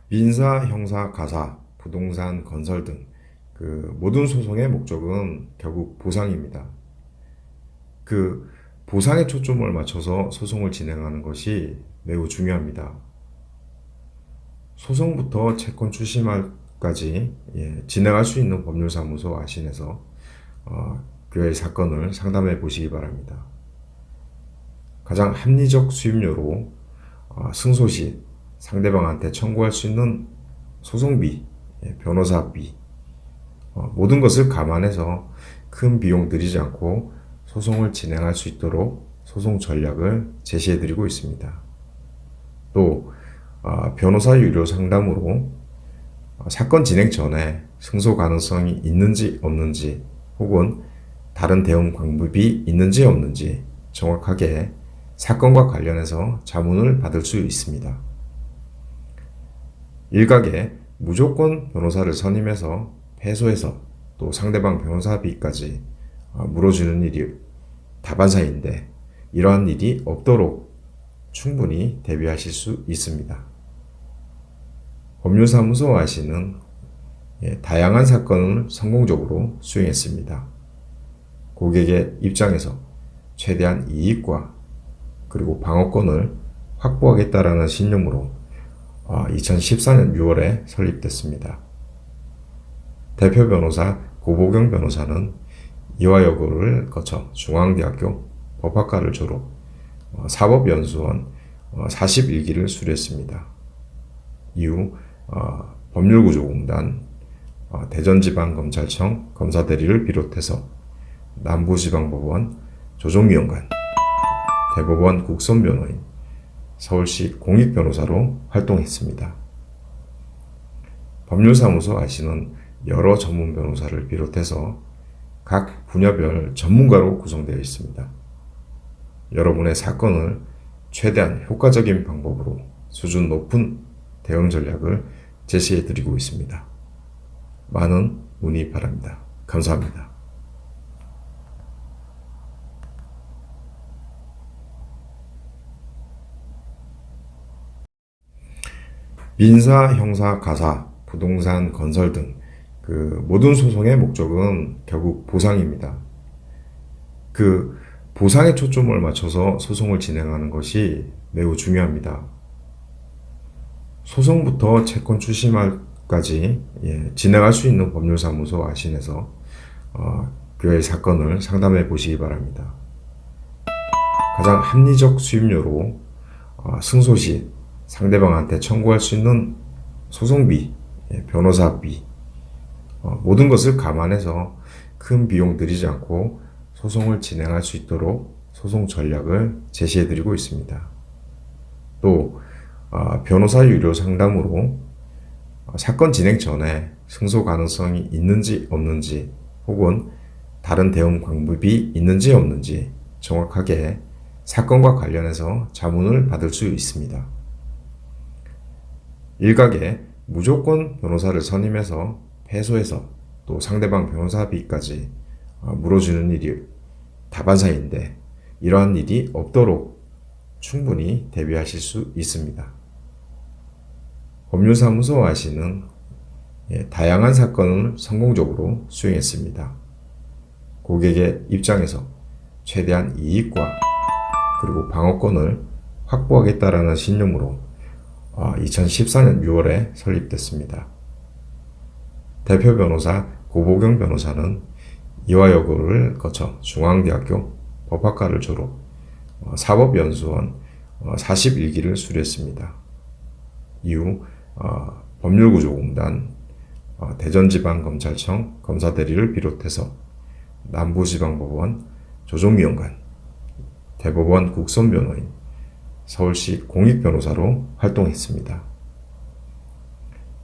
민사, 형사, 가사, 부동산, 건설 등 모든 소송의 목적은 결국 보상입니다. 그 보상에 초점을 맞춰서 소송을 진행하는 것이 매우 중요합니다. 소송부터 채권 추심까지 진행할 수 있는 법률사무소 아신에서 그의 사건을 상담해 보시기 바랍니다. 가장 합리적 수임료로 승소 시 상대방한테 청구할 수 있는 소송비, 변호사비, 모든 것을 감안해서 큰 비용 들이지 않고 소송을 진행할 수 있도록 소송 전략을 제시해 드리고 있습니다. 또 변호사 유료 상담으로 사건 진행 전에 승소 가능성이 있는지 없는지 혹은 다른 대응 방법이 있는지 없는지 정확하게 사건과 관련해서 자문을 받을 수 있습니다. 일각에 무조건 변호사를 선임해서 패소해서 또 상대방 변호사비까지 물어주는 일이 다반사인데 이러한 일이 없도록 충분히 대비하실 수 있습니다. 법률사무소 아시는 다양한 사건을 성공적으로 수행했습니다. 고객의 입장에서 최대한 이익과 그리고 방어권을 확보하겠다라는 신념으로 2014년 6월에 설립됐습니다. 대표 변호사 고보경 변호사는 이화여고를 거쳐 중앙대학교 법학과를 졸업, 사법연수원 41기를 수료했습니다. 이후 법률구조공단, 대전지방검찰청 검사대리를 비롯해서 남부지방법원 조정위원관, 대법원 국선변호인, 서울시 공익변호사로 활동했습니다. 법률사무소 아시는 여러 전문 변호사를 비롯해서 각 분야별 전문가로 구성되어 있습니다. 여러분의 사건을 최대한 효과적인 방법으로 수준 높은 대응 전략을 제시해 드리고 있습니다. 많은 문의 바랍니다. 감사합니다. 민사, 형사, 가사, 부동산, 건설 등 모든 소송의 목적은 결국 보상입니다. 보상에 초점을 맞춰서 소송을 진행하는 것이 매우 중요합니다. 소송부터 채권 추심까지 진행할 수 있는 법률사무소 아신에서 그의 사건을 상담해 보시기 바랍니다. 가장 합리적 수임료로 승소 시 상대방한테 청구할 수 있는 소송비, 변호사비, 모든 것을 감안해서 큰 비용 들이지 않고 소송을 진행할 수 있도록 소송 전략을 제시해 드리고 있습니다. 또 변호사 유료 상담으로 사건 진행 전에 승소 가능성이 있는지 없는지 혹은 다른 대응 방법이 있는지 없는지 정확하게 사건과 관련해서 자문을 받을 수 있습니다. 일각에 무조건 변호사를 선임해서 패소해서 또 상대방 변호사비까지 물어주는 일이 다반사인데 이러한 일이 없도록 충분히 대비하실 수 있습니다. 법률사무소 아시는 다양한 사건을 성공적으로 수행했습니다. 고객의 입장에서 최대한 이익과 그리고 방어권을 확보하겠다라는 신념으로 2014년 6월에 설립됐습니다. 대표 변호사 고보경 변호사는 이화여고를 거쳐 중앙대학교 법학과를 졸업, 사법연수원 41기를 수료했습니다. 이후 법률구조공단, 대전지방검찰청 검사대리를 비롯해서 남부지방법원 조정위원관, 대법원 국선변호인, 서울시 공익변호사로 활동했습니다.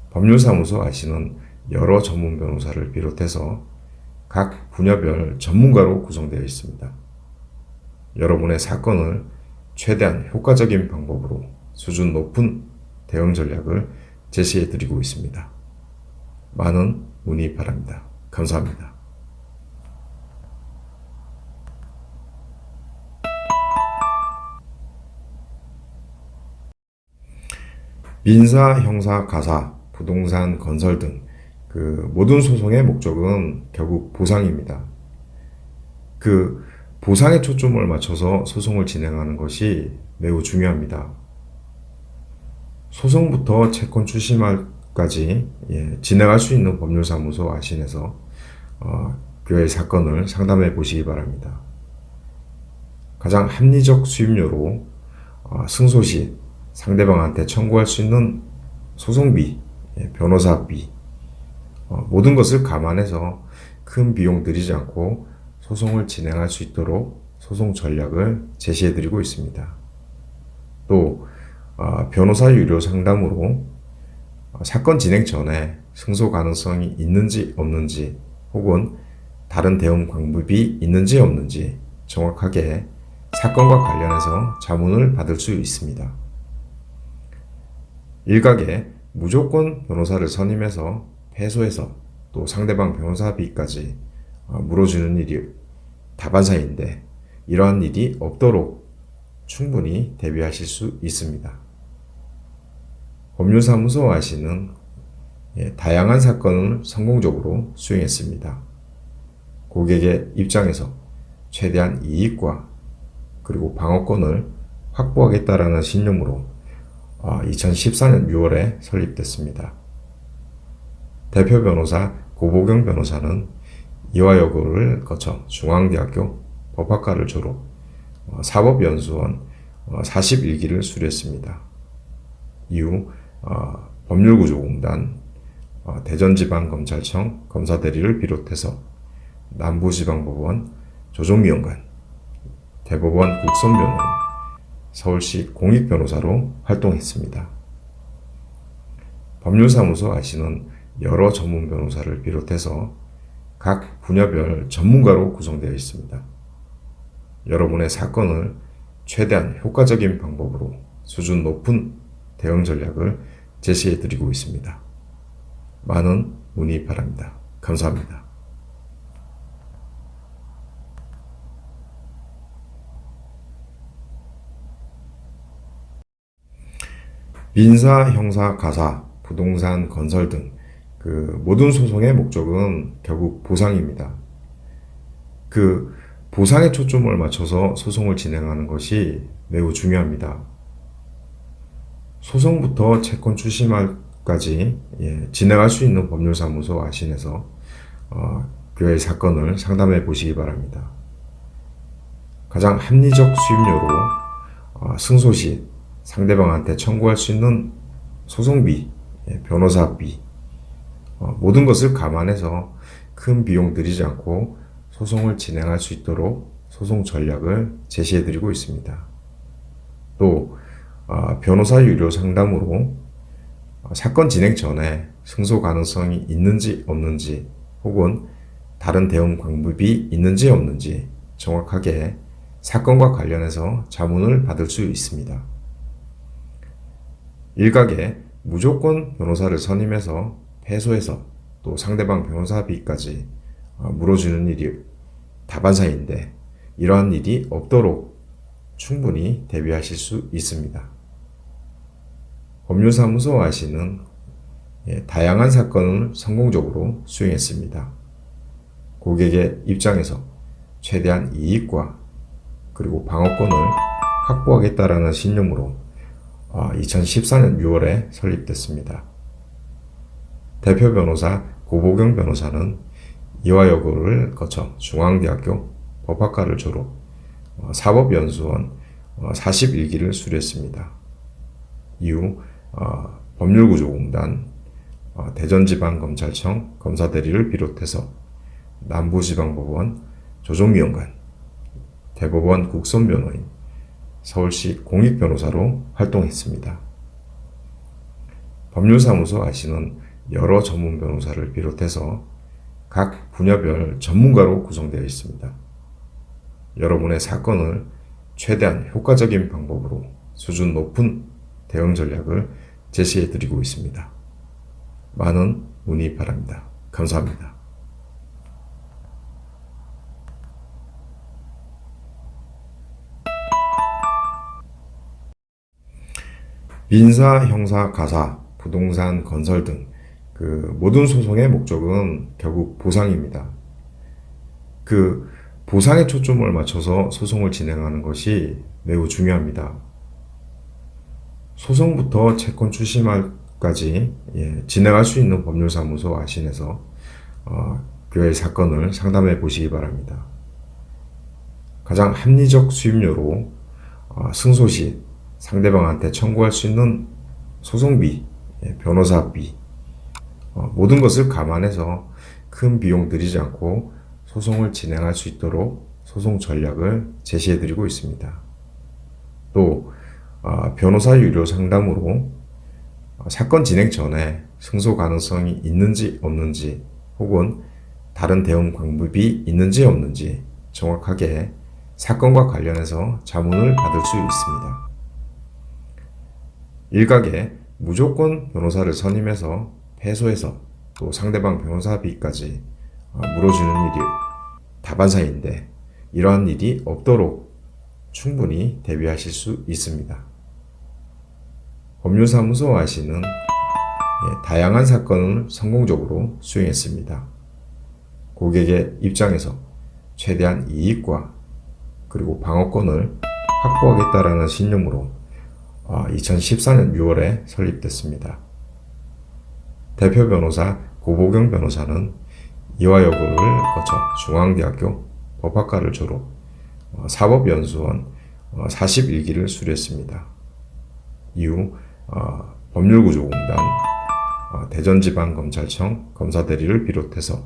법률사무소 아시는 여러 전문 변호사를 비롯해서 각 분야별 전문가로 구성되어 있습니다. 여러분의 사건을 최대한 효과적인 방법으로 수준 높은 대응 전략을 제시해 드리고 있습니다. 많은 문의 바랍니다. 감사합니다. 민사, 형사, 가사, 부동산, 건설 등 모든 소송의 목적은 결국 보상입니다. 그 보상에 초점을 맞춰서 소송을 진행하는 것이 매우 중요합니다. 소송부터 채권 추심까지 진행할 수 있는 법률사무소 아신에서 교회 사건을 상담해 보시기 바랍니다. 가장 합리적 수임료로 승소 시 상대방한테 청구할 수 있는 소송비, 변호사비, 모든 것을 감안해서 큰 비용 들이지 않고 소송을 진행할 수 있도록 소송 전략을 제시해 드리고 있습니다. 또 변호사 유료 상담으로 사건 진행 전에 승소 가능성이 있는지 없는지 혹은 다른 대응 방법이 있는지 없는지 정확하게 사건과 관련해서 자문을 받을 수 있습니다. 일각에 무조건 변호사를 선임해서 패소해서 또 상대방 변호사비까지 물어주는 일이 다반사인데 이러한 일이 없도록 충분히 대비하실 수 있습니다. 법률사무소 아시는 다양한 사건을 성공적으로 수행했습니다. 고객의 입장에서 최대한 이익과 그리고 방어권을 확보하겠다라는 신념으로 2014년 6월에 설립됐습니다. 대표 변호사 고보경 변호사는 이화여고를 거쳐 중앙대학교 법학과를 졸업, 사법연수원 41기를 수료했습니다. 이후 법률구조공단, 대전지방검찰청 검사대리를 비롯해서 남부지방법원 조정위원관, 대법원 국선변호인, 서울시 공익변호사로 활동했습니다. 법률사무소 아시는 여러 전문 변호사를 비롯해서 각 분야별 전문가로 구성되어 있습니다. 여러분의 사건을 최대한 효과적인 방법으로 수준 높은 대응 전략을 제시해 드리고 있습니다. 많은 문의 바랍니다. 감사합니다. 민사, 형사, 가사, 부동산, 건설 등 모든 소송의 목적은 결국 보상입니다. 보상에 초점을 맞춰서 소송을 진행하는 것이 매우 중요합니다. 소송부터 채권 추심까지 진행할 수 있는 법률사무소 아신에서 교회 사건을 상담해 보시기 바랍니다. 가장 합리적 수임료로 승소 시 상대방한테 청구할 수 있는 소송비, 변호사비, 모든 것을 감안해서 큰 비용 들이지 않고 소송을 진행할 수 있도록 소송 전략을 제시해 드리고 있습니다. 또 변호사 유료 상담으로 사건 진행 전에 승소 가능성이 있는지 없는지 혹은 다른 대응 방법이 있는지 없는지 정확하게 사건과 관련해서 자문을 받을 수 있습니다. 일각에 무조건 변호사를 선임해서 패소해서 또 상대방 변호사비까지 물어주는 일이 다반사인데 이러한 일이 없도록 충분히 대비하실 수 있습니다. 법률사무소 아시는 다양한 사건을 성공적으로 수행했습니다. 고객의 입장에서 최대한 이익과 그리고 방어권을 확보하겠다라는 신념으로 2014년 6월에 설립됐습니다. 대표 변호사 고보경 변호사는 이화여고를 거쳐 중앙대학교 법학과를 졸업, 사법연수원 41기를 수료했습니다. 이후 법률구조공단, 대전지방검찰청 검사대리를 비롯해서 남부지방법원 조정위원관, 대법원 국선변호인, 서울시 공익변호사로 활동했습니다. 법률사무소 아시는 여러 전문 변호사를 비롯해서 각 분야별 전문가로 구성되어 있습니다. 여러분의 사건을 최대한 효과적인 방법으로 수준 높은 대응 전략을 제시해 드리고 있습니다. 많은 문의 바랍니다. 감사합니다. 민사, 형사, 가사, 부동산, 건설 등 모든 소송의 목적은 결국 보상입니다. 그 보상에 초점을 맞춰서 소송을 진행하는 것이 매우 중요합니다. 소송부터 채권 출시말까지 진행할 수 있는 법률사무소 아신에서 교회 사건을 상담해 보시기 바랍니다. 가장 합리적 수임료로 승소 시 상대방한테 청구할 수 있는 소송비, 변호사비, 모든 것을 감안해서 큰 비용 들이지 않고 소송을 진행할 수 있도록 소송 전략을 제시해 드리고 있습니다. 또 변호사 유료 상담으로 사건 진행 전에 승소 가능성이 있는지 없는지 혹은 다른 대응 방법이 있는지 없는지 정확하게 사건과 관련해서 자문을 받을 수 있습니다. 일각에 무조건 변호사를 선임해서 패소해서 또 상대방 변호사비까지 물어주는 일이 다반사인데 이러한 일이 없도록 충분히 대비하실 수 있습니다. 법률사무소 아시는 다양한 사건을 성공적으로 수행했습니다. 고객의 입장에서 최대한 이익과 그리고 방어권을 확보하겠다라는 신념으로 2014년 6월에 설립됐습니다. 대표 변호사 고보경 변호사는 이화여고를 거쳐 중앙대학교 법학과를 졸업, 사법연수원 41기를 수료했습니다. 이후 법률구조공단, 대전지방검찰청 검사대리를 비롯해서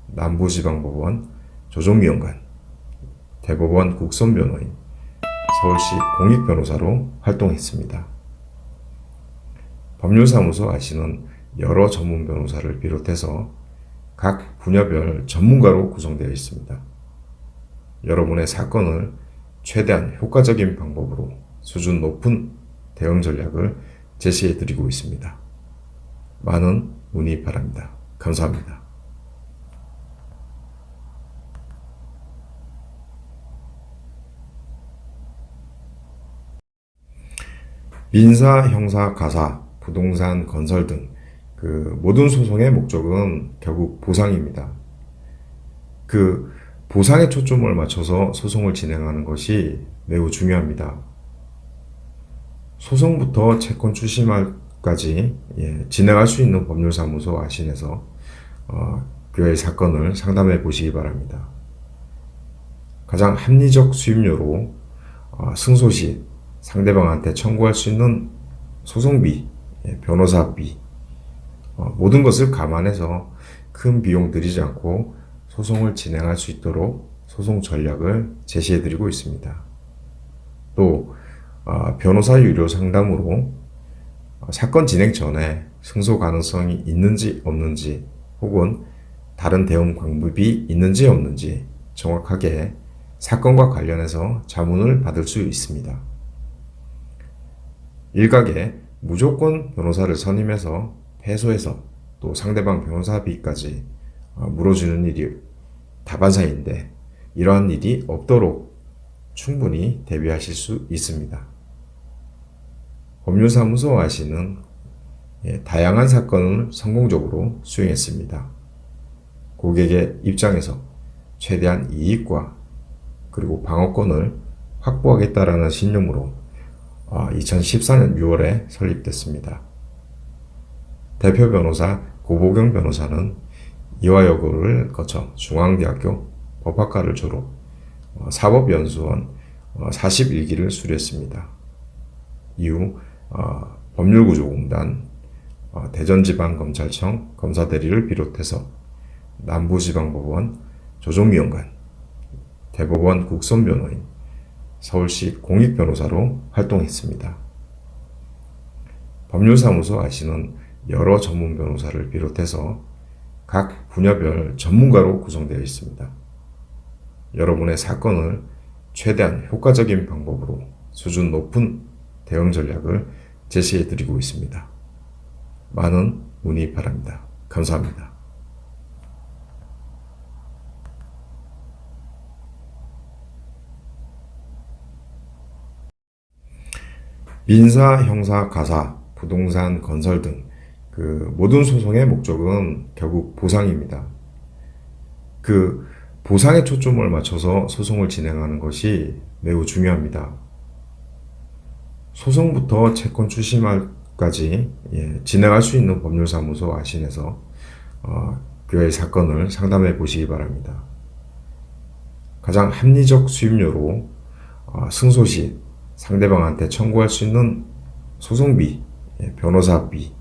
남부지방법원 조정위원관, 대법원 국선변호인, 서울시 공익변호사로 활동했습니다. 법률사무소 아시는 여러 전문 변호사를 비롯해서 각 분야별 전문가로 구성되어 있습니다. 여러분의 사건을 최대한 효과적인 방법으로 수준 높은 대응 전략을 제시해 드리고 있습니다. 많은 문의 바랍니다. 감사합니다. 민사, 형사, 가사, 부동산, 건설 등 모든 소송의 목적은 결국 보상입니다. 보상에 초점을 맞춰서 소송을 진행하는 것이 매우 중요합니다. 소송부터 채권 출시말까지 진행할 수 있는 법률사무소 아신에서 교회 사건을 상담해 보시기 바랍니다. 가장 합리적 수임료로 승소 시 상대방한테 청구할 수 있는 소송비, 변호사비, 모든 것을 감안해서 큰 비용 들이지 않고 소송을 진행할 수 있도록 소송 전략을 제시해 드리고 있습니다. 또 변호사 유료 상담으로 사건 진행 전에 승소 가능성이 있는지 없는지 혹은 다른 대응 방법이 있는지 없는지 정확하게 사건과 관련해서 자문을 받을 수 있습니다. 일각에 무조건 변호사를 선임해서 패소해서 또 상대방 변호사비까지 물어주는 일이 다반사인데 이러한 일이 없도록 충분히 대비하실 수 있습니다. 법률사무소 아시는 다양한 사건을 성공적으로 수행했습니다. 고객의 입장에서 최대한 이익과 그리고 방어권을 확보하겠다라는 신념으로 2014년 6월에 설립됐습니다. 대표 변호사 고보경 변호사는 이화여고를 거쳐 중앙대학교 법학과를 졸업, 사법연수원 41기를 수료했습니다. 이후 법률구조공단, 대전지방검찰청 검사대리를 비롯해서 남부지방법원 조정위원관, 대법원 국선변호인, 서울시 공익변호사로 활동했습니다. 법률사무소 아시는 여러 전문 변호사를 비롯해서 각 분야별 전문가로 구성되어 있습니다. 여러분의 사건을 최대한 효과적인 방법으로 수준 높은 대응 전략을 제시해 드리고 있습니다. 많은 문의 바랍니다. 감사합니다. 민사, 형사, 가사, 부동산, 건설 등 모든 소송의 목적은 결국 보상입니다. 그 보상에 초점을 맞춰서 소송을 진행하는 것이 매우 중요합니다. 소송부터 채권 추심까지 진행할 수 있는 법률사무소 아신에서 그의 사건을 상담해 보시기 바랍니다. 가장 합리적 수임료로 승소 시 상대방한테 청구할 수 있는 소송비, 변호사비,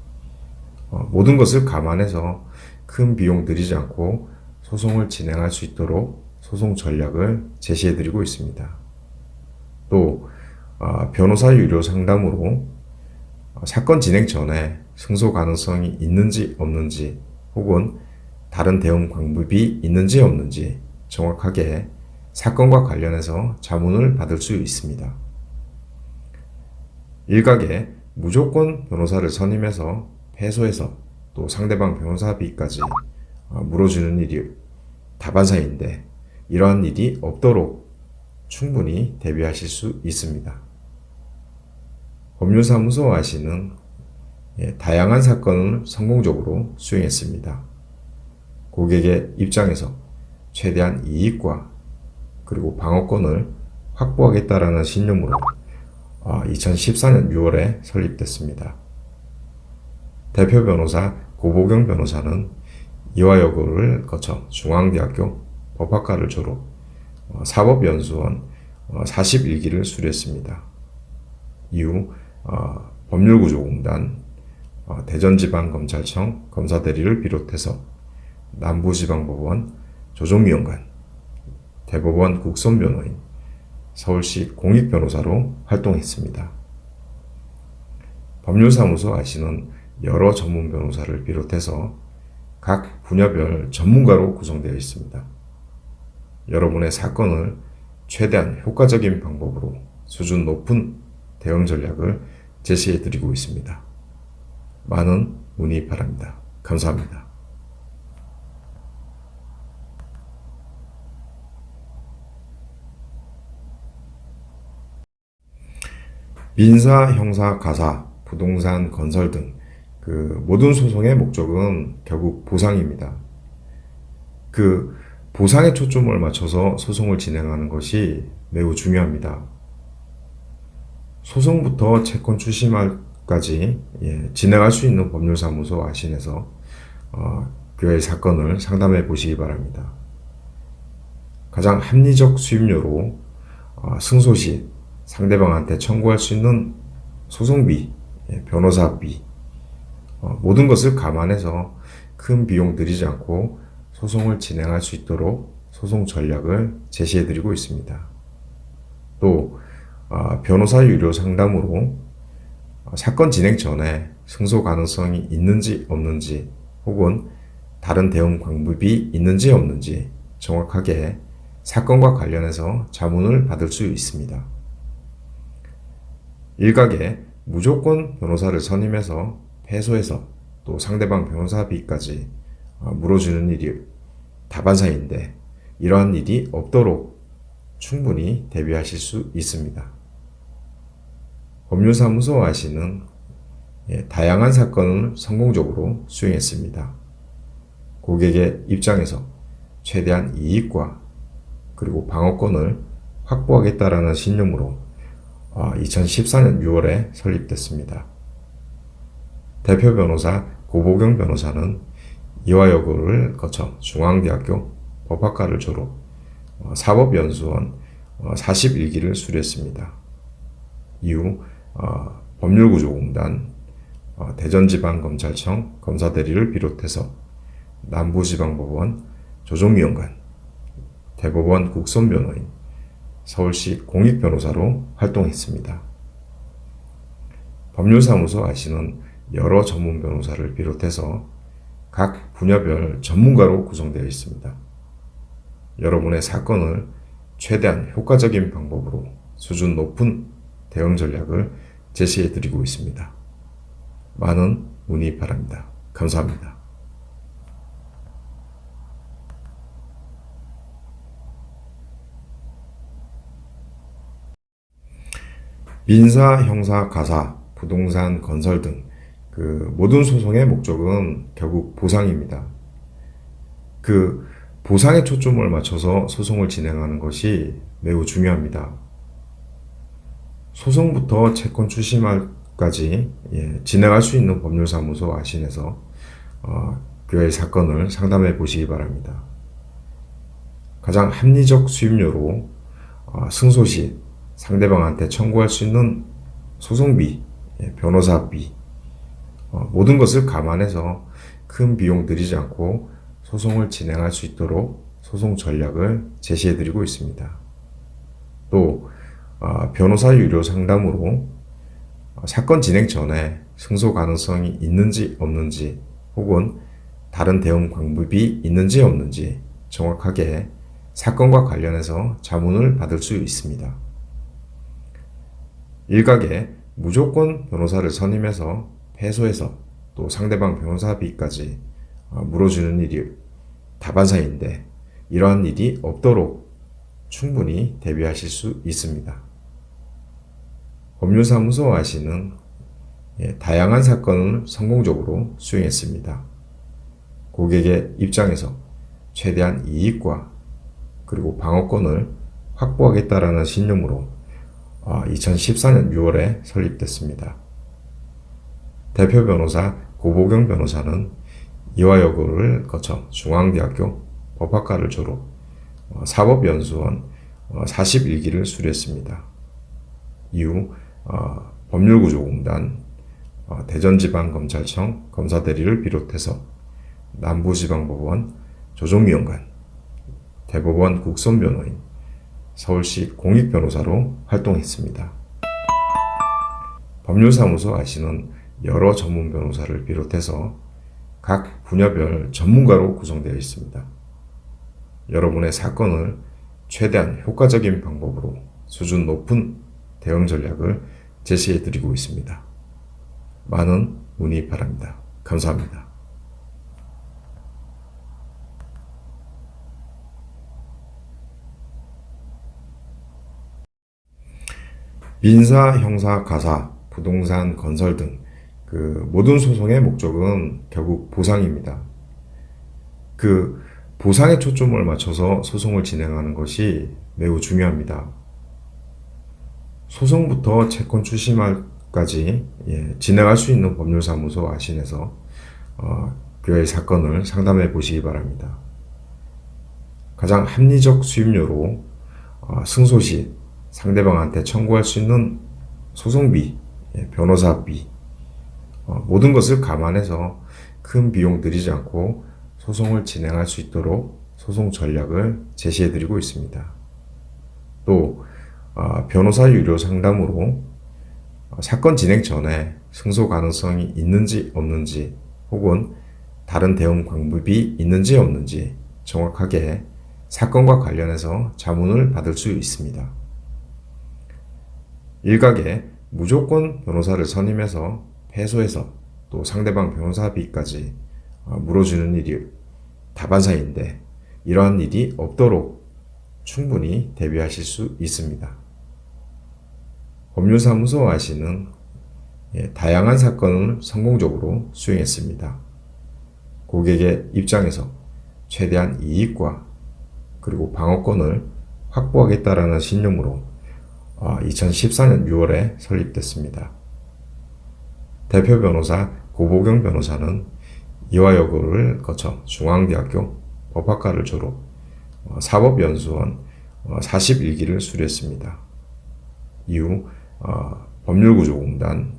모든 것을 감안해서 큰 비용 들이지 않고 소송을 진행할 수 있도록 소송 전략을 제시해 드리고 있습니다. 또 변호사 유료 상담으로 사건 진행 전에 승소 가능성이 있는지 없는지 혹은 다른 대응 방법이 있는지 없는지 정확하게 사건과 관련해서 자문을 받을 수 있습니다. 일각에 무조건 변호사를 선임해서 패소해서 또 상대방 변호사비까지 물어주는 일이 다반사인데 이러한 일이 없도록 충분히 대비하실 수 있습니다. 법률사무소 아시는 다양한 사건을 성공적으로 수행했습니다. 고객의 입장에서 최대한 이익과 그리고 방어권을 확보하겠다라는 신념으로 2014년 6월에 설립됐습니다. 대표 변호사 고보경 변호사는 이화여고를 거쳐 중앙대학교 법학과를 졸업, 사법연수원 41기를 수료했습니다. 이후 법률구조공단, 대전지방검찰청 검사대리를 비롯해서 남부지방법원 조정위원관, 대법원 국선변호인, 서울시 공익변호사로 활동했습니다. 법률사무소 아시는 여러 전문 변호사를 비롯해서 각 분야별 전문가로 구성되어 있습니다. 여러분의 사건을 최대한 효과적인 방법으로 수준 높은 대응 전략을 제시해 드리고 있습니다. 많은 문의 바랍니다. 감사합니다. 민사, 형사, 가사, 부동산, 건설 등 모든 소송의 목적은 결국 보상입니다. 보상에 초점을 맞춰서 소송을 진행하는 것이 매우 중요합니다. 소송부터 채권 추심까지 진행할 수 있는 법률사무소 아신에서 그의 사건을 상담해 보시기 바랍니다. 가장 합리적 수임료로 승소 시 상대방한테 청구할 수 있는 소송비, 변호사비, 모든 것을 감안해서 큰 비용 들이지 않고 소송을 진행할 수 있도록 소송 전략을 제시해 드리고 있습니다. 또 변호사 유료 상담으로 사건 진행 전에 승소 가능성이 있는지 없는지 혹은 다른 대응 방법이 있는지 없는지 정확하게 사건과 관련해서 자문을 받을 수 있습니다. 일각에 무조건 변호사를 선임해서 패소해서 또 상대방 변호사비까지 물어주는 일이 다반사인데 이러한 일이 없도록 충분히 대비하실 수 있습니다. 법률사무소 아시는 다양한 사건을 성공적으로 수행했습니다. 고객의 입장에서 최대한 이익과 그리고 방어권을 확보하겠다라는 신념으로 2014년 6월에 설립됐습니다. 대표 변호사 고보경 변호사는 이화여고를 거쳐 중앙대학교 법학과를 졸업, 사법연수원 41기를 수료했습니다. 이후 법률구조공단, 대전지방검찰청 검사대리를 비롯해서 남부지방법원 조정위원관, 대법원 국선변호인, 서울시 공익변호사로 활동했습니다. 법률사무소 아시는 여러 전문 변호사를 비롯해서 각 분야별 전문가로 구성되어 있습니다. 여러분의 사건을 최대한 효과적인 방법으로 수준 높은 대응 전략을 제시해 드리고 있습니다. 많은 문의 바랍니다. 감사합니다. 민사, 형사, 가사, 부동산, 건설 등 모든 소송의 목적은 결국 보상입니다. 보상에 초점을 맞춰서 소송을 진행하는 것이 매우 중요합니다. 소송부터 채권 추심까지 진행할 수 있는 법률사무소 아신에서 그의 사건을 상담해 보시기 바랍니다. 가장 합리적 수임료로 승소 시 상대방한테 청구할 수 있는 소송비, 변호사비, 모든 것을 감안해서 큰 비용 들이지 않고 소송을 진행할 수 있도록 소송 전략을 제시해 드리고 있습니다. 또 변호사 유료 상담으로 사건 진행 전에 승소 가능성이 있는지 없는지 혹은 다른 대응 방법이 있는지 없는지 정확하게 사건과 관련해서 자문을 받을 수 있습니다. 일각에 무조건 변호사를 선임해서 패소해서 또 상대방 변호사비까지 물어주는 일이 다반사인데 이러한 일이 없도록 충분히 대비하실 수 있습니다. 법률사무소 아시는 다양한 사건을 성공적으로 수행했습니다. 고객의 입장에서 최대한 이익과 그리고 방어권을 확보하겠다라는 신념으로 2014년 6월에 설립됐습니다. 대표 변호사 고보경 변호사는 이화여고를 거쳐 중앙대학교 법학과를 졸업, 사법연수원 41기를 수료했습니다. 이후 법률구조공단, 대전지방검찰청 검사대리를 비롯해서 남부지방법원 조정위원관, 대법원 국선변호인, 서울시 공익변호사로 활동했습니다. 법률사무소 아시는 여러 전문 변호사를 비롯해서 각 분야별 전문가로 구성되어 있습니다. 여러분의 사건을 최대한 효과적인 방법으로 수준 높은 대응 전략을 제시해 드리고 있습니다. 많은 문의 바랍니다. 감사합니다. 민사, 형사, 가사, 부동산, 건설 등 모든 소송의 목적은 결국 보상입니다. 보상에 초점을 맞춰서 소송을 진행하는 것이 매우 중요합니다. 소송부터 채권 추심까지 진행할 수 있는 법률사무소 아신에서 그의 사건을 상담해 보시기 바랍니다. 가장 합리적 수임료로 승소 시 상대방한테 청구할 수 있는 소송비, 변호사비, 모든 것을 감안해서 큰 비용 들이지 않고 소송을 진행할 수 있도록 소송 전략을 제시해 드리고 있습니다. 또 변호사 유료 상담으로 사건 진행 전에 승소 가능성이 있는지 없는지 혹은 다른 대응 방법이 있는지 없는지 정확하게 사건과 관련해서 자문을 받을 수 있습니다. 일각에 무조건 변호사를 선임해서 패소해서 또 상대방 변호사비까지 물어주는 일이 다반사인데 이러한 일이 없도록 충분히 대비하실 수 있습니다. 법률사무소 아시는 다양한 사건을 성공적으로 수행했습니다. 고객의 입장에서 최대한 이익과 그리고 방어권을 확보하겠다라는 신념으로 2014년 6월에 설립됐습니다. 대표 변호사 고보경 변호사는 이화여고를 거쳐 중앙대학교 법학과를 졸업, 사법연수원 41기를 수료했습니다. 이후 법률구조공단,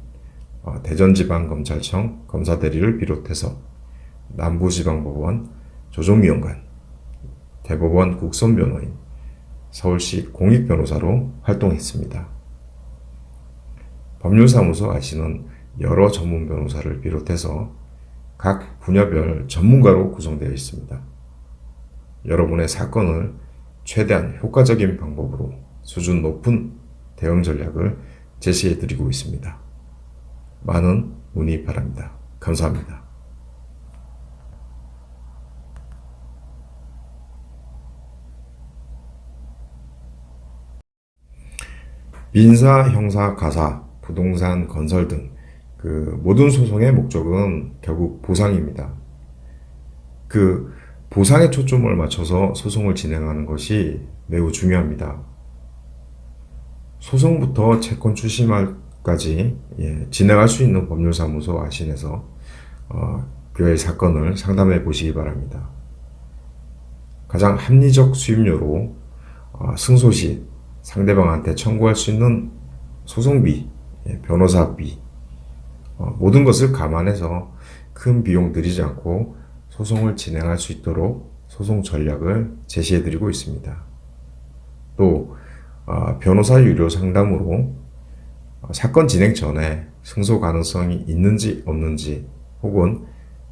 대전지방검찰청 검사대리를 비롯해서 남부지방법원 조정위원관, 대법원 국선변호인, 서울시 공익변호사로 활동했습니다. 법률사무소 아시는 여러 전문 변호사를 비롯해서 각 분야별 전문가로 구성되어 있습니다. 여러분의 사건을 최대한 효과적인 방법으로 수준 높은 대응 전략을 제시해 드리고 있습니다. 많은 문의 바랍니다. 감사합니다. 민사, 형사, 가사, 부동산, 건설 등 모든 소송의 목적은 결국 보상입니다. 그 보상에 초점을 맞춰서 소송을 진행하는 것이 매우 중요합니다. 소송부터 채권 출심까지 진행할 수 있는 법률사무소 아신에서 그의 사건을 상담해 보시기 바랍니다. 가장 합리적 수임료로 승소 시 상대방한테 청구할 수 있는 소송비, 변호사비, 모든 것을 감안해서 큰 비용 들이지 않고 소송을 진행할 수 있도록 소송 전략을 제시해 드리고 있습니다. 또 변호사 유료 상담으로 사건 진행 전에 승소 가능성이 있는지 없는지 혹은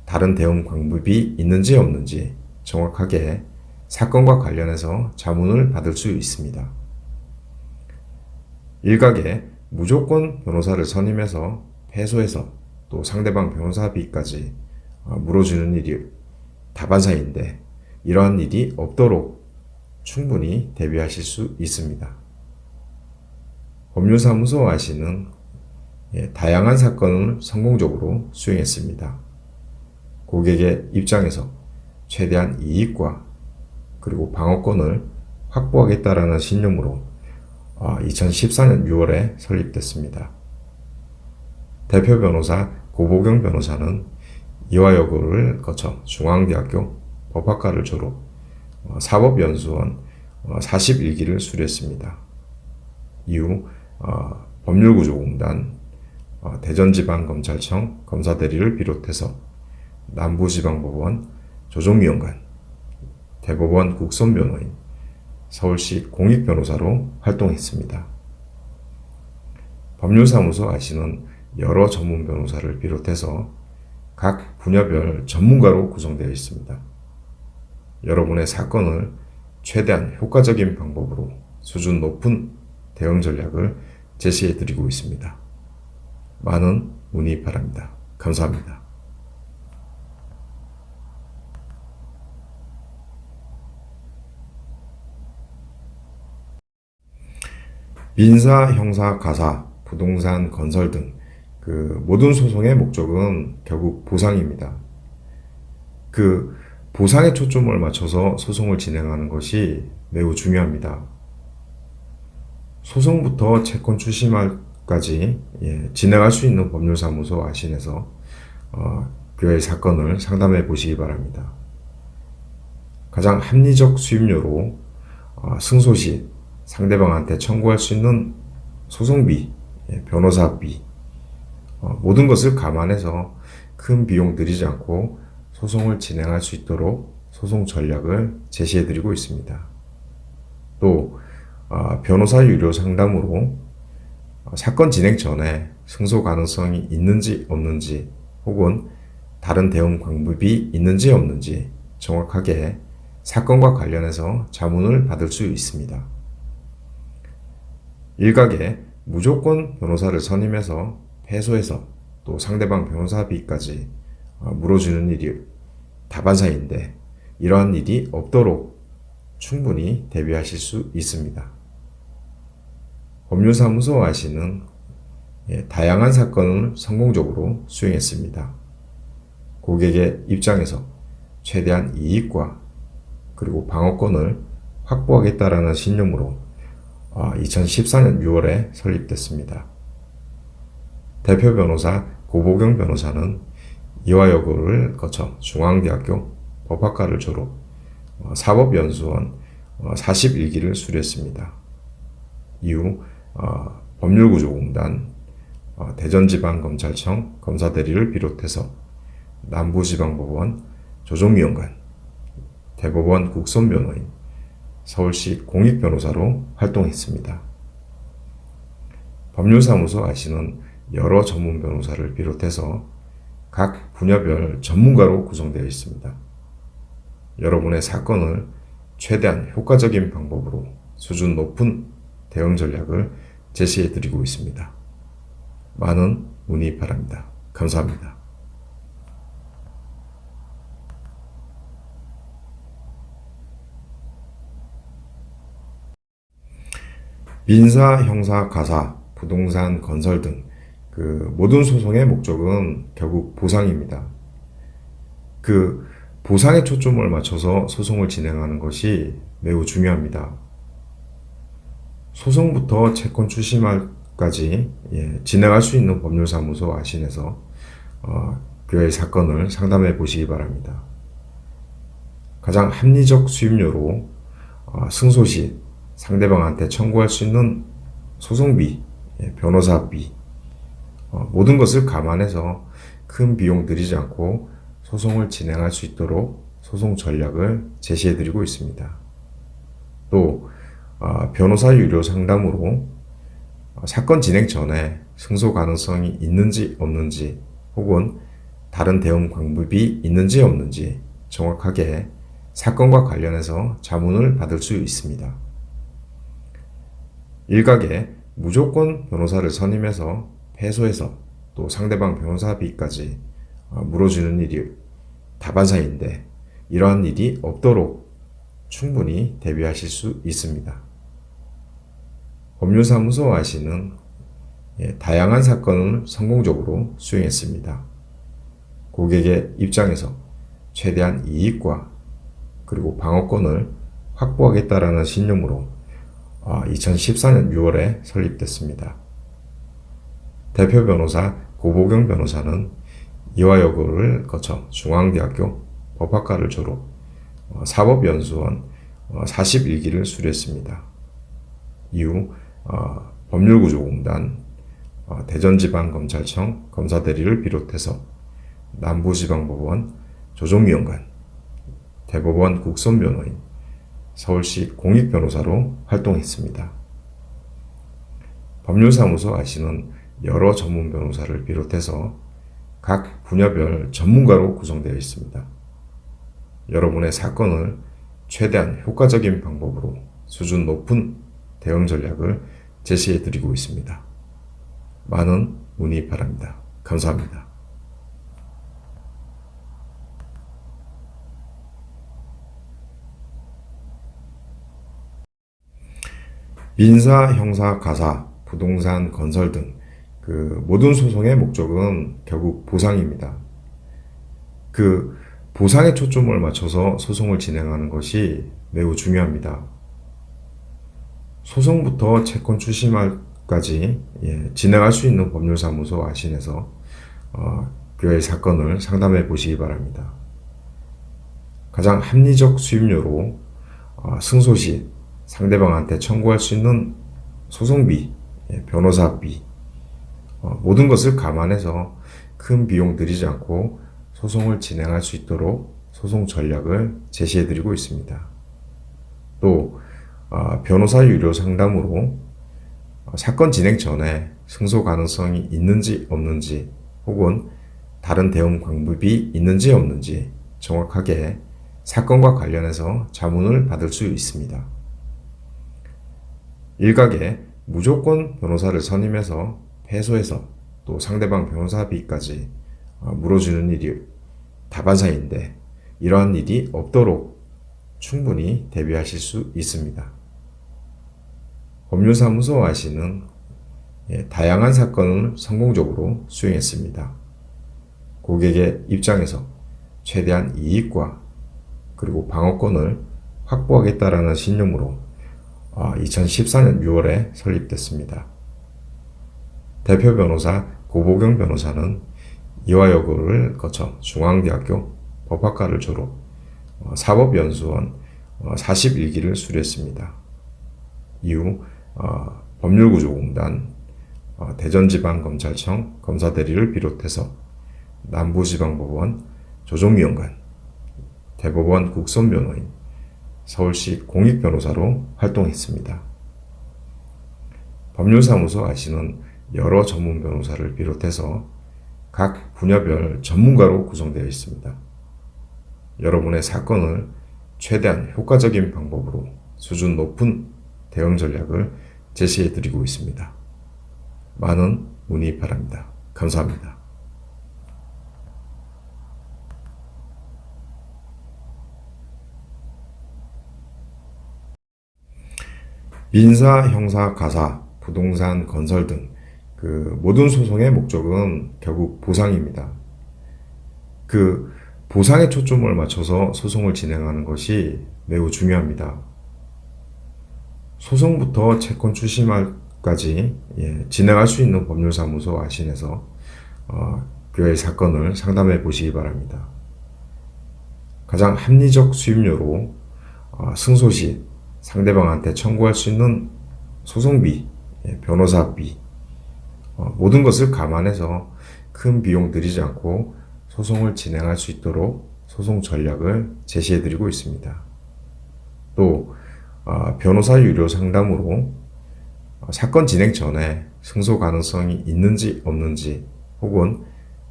다른 대응 방법이 있는지 없는지 정확하게 사건과 관련해서 자문을 받을 수 있습니다. 일각에 무조건 변호사를 선임해서 패소해서 또 상대방 변호사비까지 물어주는 일이 다반사인데 이러한 일이 없도록 충분히 대비하실 수 있습니다. 법률사무소 아시는 다양한 사건을 성공적으로 수행했습니다. 고객의 입장에서 최대한 이익과 그리고 방어권을 확보하겠다라는 신념으로 2014년 6월에 설립됐습니다. 대표 변호사 고보경 변호사는 이화여고를 거쳐 중앙대학교 법학과를 졸업, 사법연수원 41기를 수료했습니다. 이후 법률구조공단, 대전지방검찰청 검사대리를 비롯해서 남부지방법원 조정위원관, 대법원 국선변호인, 서울시 공익변호사로 활동했습니다. 법률사무소 아시는 여러 전문 변호사를 비롯해서 각 분야별 전문가로 구성되어 있습니다. 여러분의 사건을 최대한 효과적인 방법으로 수준 높은 대응 전략을 제시해 드리고 있습니다. 많은 문의 바랍니다. 감사합니다. 민사, 형사, 가사, 부동산, 건설 등 모든 소송의 목적은 결국 보상입니다. 보상에 초점을 맞춰서 소송을 진행하는 것이 매우 중요합니다. 소송부터 채권 출심까지 진행할 수 있는 법률사무소 아신에서 그의 사건을 상담해 보시기 바랍니다. 가장 합리적 수임료로 승소 시 상대방한테 청구할 수 있는 소송비, 변호사비, 모든 것을 감안해서 큰 비용 들이지 않고 소송을 진행할 수 있도록 소송 전략을 제시해 드리고 있습니다. 또 변호사 유료 상담으로 사건 진행 전에 승소 가능성이 있는지 없는지 혹은 다른 대응 방법이 있는지 없는지 정확하게 사건과 관련해서 자문을 받을 수 있습니다. 일각에 무조건 변호사를 선임해서 패소해서 또 상대방 변호사비까지 물어주는 일이 다반사인데 이러한 일이 없도록 충분히 대비하실 수 있습니다. 법률사무소 아시는 다양한 사건을 성공적으로 수행했습니다. 고객의 입장에서 최대한 이익과 그리고 방어권을 확보하겠다라는 신념으로 2014년 6월에 설립됐습니다. 대표 변호사 고보경 변호사는 이화여고를 거쳐 중앙대학교 법학과를 졸업, 사법연수원 41기를 수료했습니다. 이후 법률구조공단, 대전지방검찰청 검사대리를 비롯해서 남부지방법원 조정위원관, 대법원 국선변호인, 서울시 공익변호사로 활동했습니다. 법률사무소 아시는 여러 전문 변호사를 비롯해서 각 분야별 전문가로 구성되어 있습니다. 여러분의 사건을 최대한 효과적인 방법으로 수준 높은 대응 전략을 제시해 드리고 있습니다. 많은 문의 바랍니다. 감사합니다. 민사, 형사, 가사, 부동산, 건설 등 모든 소송의 목적은 결국 보상입니다. 보상에 초점을 맞춰서 소송을 진행하는 것이 매우 중요합니다. 소송부터 채권 추심까지 진행할 수 있는 법률사무소 아신에서 그의 사건을 상담해 보시기 바랍니다. 가장 합리적 수임료로 승소 시 상대방한테 청구할 수 있는 소송비, 변호사비, 모든 것을 감안해서 큰 비용 들이지 않고 소송을 진행할 수 있도록 소송 전략을 제시해 드리고 있습니다. 또 변호사 유료 상담으로 사건 진행 전에 승소 가능성이 있는지 없는지 혹은 다른 대응 방법이 있는지 없는지 정확하게 사건과 관련해서 자문을 받을 수 있습니다. 일각에 무조건 변호사를 선임해서 패소해서 또 상대방 변호사비까지 물어주는 일이 다반사인데 이러한 일이 없도록 충분히 대비하실 수 있습니다. 법률사무소 아시는 다양한 사건을 성공적으로 수행했습니다. 고객의 입장에서 최대한 이익과 그리고 방어권을 확보하겠다라는 신념으로 2014년 6월에 설립됐습니다. 대표 변호사 고보경 변호사는 이화여고를 거쳐 중앙대학교 법학과를 졸업, 사법연수원 41기를 수료했습니다. 이후 법률구조공단, 대전지방검찰청 검사대리를 비롯해서 남부지방법원 조정위원관, 대법원 국선변호인, 서울시 공익변호사로 활동했습니다. 법률사무소 아시는 여러 전문 변호사를 비롯해서 각 분야별 전문가로 구성되어 있습니다. 여러분의 사건을 최대한 효과적인 방법으로 수준 높은 대응 전략을 제시해 드리고 있습니다. 많은 문의 바랍니다. 감사합니다. 민사, 형사, 가사, 부동산, 건설 등 모든 소송의 목적은 결국 보상입니다. 보상에 초점을 맞춰서 소송을 진행하는 것이 매우 중요합니다. 소송부터 채권 추심까지 진행할 수 있는 법률사무소 아신에서 그의 사건을 상담해 보시기 바랍니다. 가장 합리적 수임료로 승소 시 상대방한테 청구할 수 있는 소송비, 변호사비, 모든 것을 감안해서 큰 비용 들이지 않고 소송을 진행할 수 있도록 소송 전략을 제시해 드리고 있습니다. 또 변호사 유료 상담으로 사건 진행 전에 승소 가능성이 있는지 없는지 혹은 다른 대응 방법이 있는지 없는지 정확하게 사건과 관련해서 자문을 받을 수 있습니다. 일각에 무조건 변호사를 선임해서 패소해서 또 상대방 변호사비까지 물어주는 일이 다반사인데 이러한 일이 없도록 충분히 대비하실 수 있습니다. 법률사무소 아시는 다양한 사건을 성공적으로 수행했습니다. 고객의 입장에서 최대한 이익과 그리고 방어권을 확보하겠다라는 신념으로 2014년 6월에 설립됐습니다. 대표 변호사 고보경 변호사는 이화여고를 거쳐 중앙대학교 법학과를 졸업, 사법연수원 41기를 수료했습니다. 이후 법률구조공단, 대전지방검찰청 검사대리를 비롯해서 남부지방법원 조정위원관, 대법원 국선변호인, 서울시 공익변호사로 활동했습니다. 법률사무소 아시는 여러 전문 변호사를 비롯해서 각 분야별 전문가로 구성되어 있습니다. 여러분의 사건을 최대한 효과적인 방법으로 수준 높은 대응 전략을 제시해 드리고 있습니다. 많은 문의 바랍니다. 감사합니다. 민사, 형사, 가사, 부동산, 건설 등 모든 소송의 목적은 결국 보상입니다. 보상에 초점을 맞춰서 소송을 진행하는 것이 매우 중요합니다. 소송부터 채권 추심까지 진행할 수 있는 법률사무소 아신에서 교회 사건을 상담해 보시기 바랍니다. 가장 합리적 수임료로 승소 시 상대방한테 청구할 수 있는 소송비, 변호사비, 모든 것을 감안해서 큰 비용 들이지 않고 소송을 진행할 수 있도록 소송 전략을 제시해 드리고 있습니다. 또 변호사 유료 상담으로 사건 진행 전에 승소 가능성이 있는지 없는지 혹은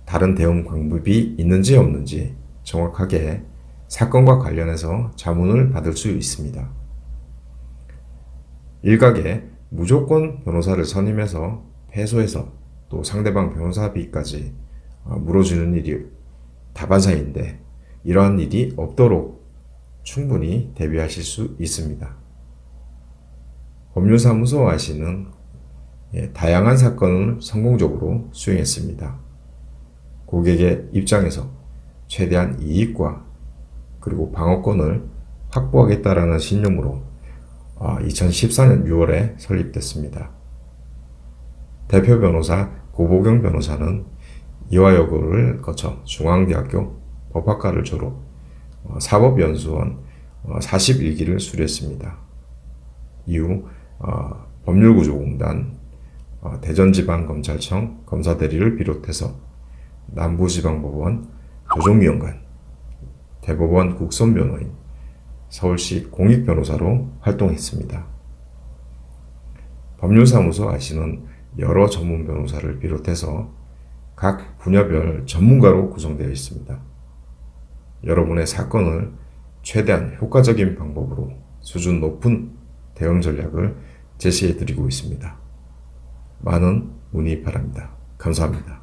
다른 대응 방법이 있는지 없는지 정확하게 사건과 관련해서 자문을 받을 수 있습니다. 일각에 무조건 변호사를 선임해서 패소해서 또 상대방 변호사비까지 물어주는 일이 다반사인데 이러한 일이 없도록 충분히 대비하실 수 있습니다. 법률사무소 아시는 다양한 사건을 성공적으로 수행했습니다. 고객의 입장에서 최대한 이익과 그리고 방어권을 확보하겠다라는 신념으로 2014년 6월에 설립됐습니다. 대표 변호사 고보경 변호사는 이화여고를 거쳐 중앙대학교 법학과를 졸업, 사법연수원 41기를 수료했습니다. 이후 법률구조공단, 대전지방검찰청 검사대리를 비롯해서 남부지방법원 조정위원관, 대법원 국선변호인, 서울시 공익변호사로 활동했습니다. 법률사무소 아시는 여러 전문 변호사를 비롯해서 각 분야별 전문가로 구성되어 있습니다. 여러분의 사건을 최대한 효과적인 방법으로 수준 높은 대응 전략을 제시해 드리고 있습니다. 많은 문의 바랍니다. 감사합니다.